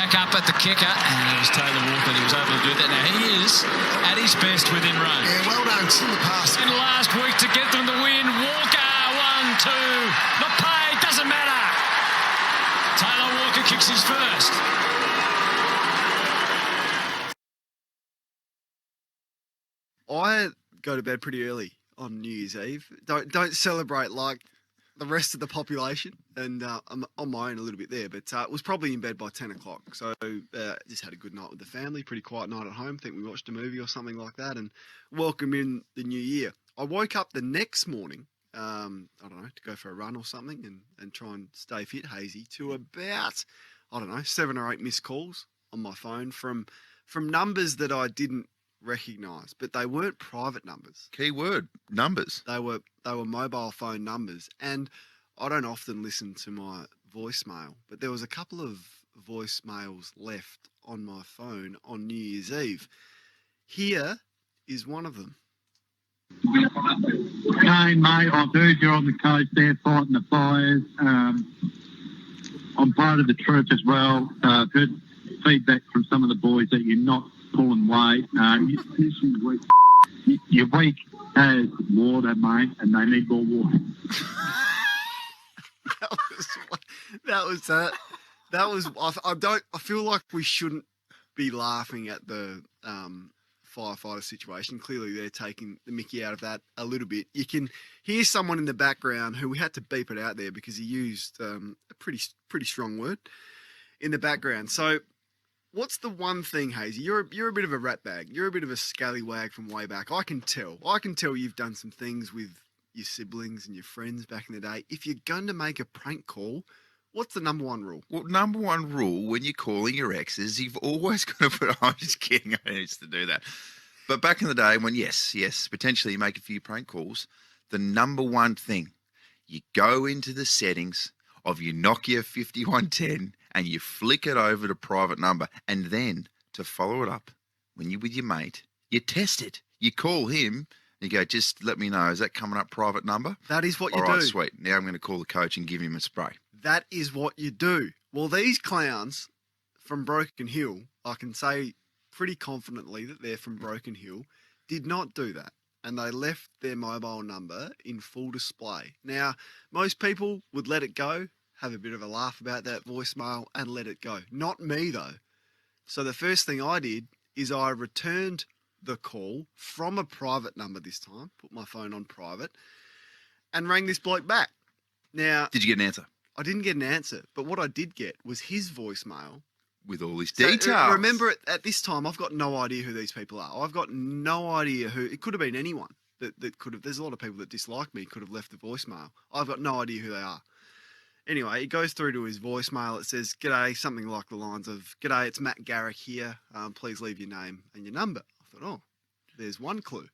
back up at the kicker, and it was Taylor Walker that was able to do that. Now, he is at his best within range. Yeah, well done. Still the pass. And last week to get them the win, Walker, 1-2. Not paid, doesn't matter. Taylor Walker kicks his first. I go to bed pretty early on New Year's Eve. Don't celebrate like the rest of the population, and I'm on my own a little bit there, but was probably in bed by 10 o'clock. So just had a good night with the family, pretty quiet night at home. Think we watched a movie or something like that, and welcome in the new year. I woke up the next morning, I don't know, to go for a run or something and try and stay fit, Hazy, to about, I don't know, 7 or 8 missed calls on my phone from numbers that I didn't recognise, but they weren't private numbers. Keyword, numbers. They were mobile phone numbers, and I don't often listen to my voicemail, but there was a couple of voicemails left on my phone on New Year's Eve. Here is one of them. Kane, mate, I've heard you're on the coast there fighting the fires. I'm part of the troop as well. I've heard feedback from some of the boys that you're not pulling weight. Your week has water, mate, and they need more water. That was. I feel like we shouldn't be laughing at the firefighter situation. Clearly, they're taking the mickey out of that a little bit. You can hear someone in the background who we had to beep it out there because he used a pretty strong word in the background. So, what's the one thing, Hazy? You're a bit of a ratbag. You're a bit of a scallywag from way back. I can tell you've done some things with your siblings and your friends back in the day. If you're going to make a prank call, what's the number one rule? Well, number one rule when you're calling your exes, you've always got to put, I'm just kidding, I used to do that. But back in the day when, yes, potentially you make a few prank calls, the number one thing, you go into the settings of your Nokia 5110 and you flick it over to private number, and then to follow it up when you're with your mate, you test it. You call him, you go, just let me know, is that coming up private number? That is what you do. All right, sweet. Now I'm going to call the coach and give him a spray. That is what you do. Well, these clowns from Broken Hill, I can say pretty confidently that they're from Broken Hill, did not do that. And they left their mobile number in full display. Now, most people would let it go, have a bit of a laugh about that voicemail and let it go. Not me, though. So the first thing I did is I returned the call from a private number this time, put my phone on private, and rang this bloke back. Now, did you get an answer? I didn't get an answer, but what I did get was his voicemail. With all his So, details. remember, at this time, I've got no idea who these people are. I've got no idea who. It could have been anyone that could have. There's a lot of people that dislike me, could have left the voicemail. I've got no idea who they are. Anyway, it goes through to his voicemail. It says, "G'day," something like the lines of, "G'day, it's Matt Garrick here. Please leave your name and your number." I thought, oh, there's one clue.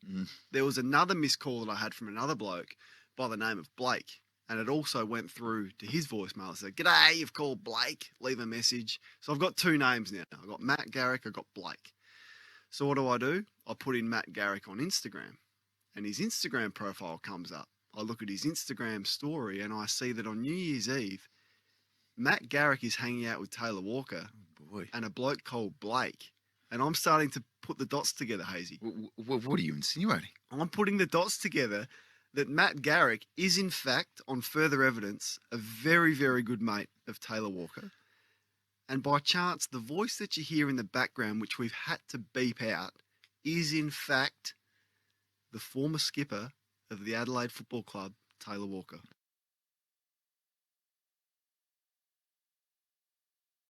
There was another missed call that I had from another bloke by the name of Blake. And it also went through to his voicemail. It said, "G'day, you've called Blake. Leave a message." So I've got two names now. I've got Matt Garrick. I've got Blake. So what do? I put in Matt Garrick on Instagram. And his Instagram profile comes up. I look at his Instagram story and I see that on New Year's Eve, Matt Garrick is hanging out with Taylor Walker and a bloke called Blake. And I'm starting to put the dots together, Hazy. What are you insinuating? I'm putting the dots together that Matt Garrick is, in fact, on further evidence, a very, very good mate of Taylor Walker. And by chance, the voice that you hear in the background, which we've had to beep out, is, in fact, the former skipper of the Adelaide Football Club, Taylor Walker.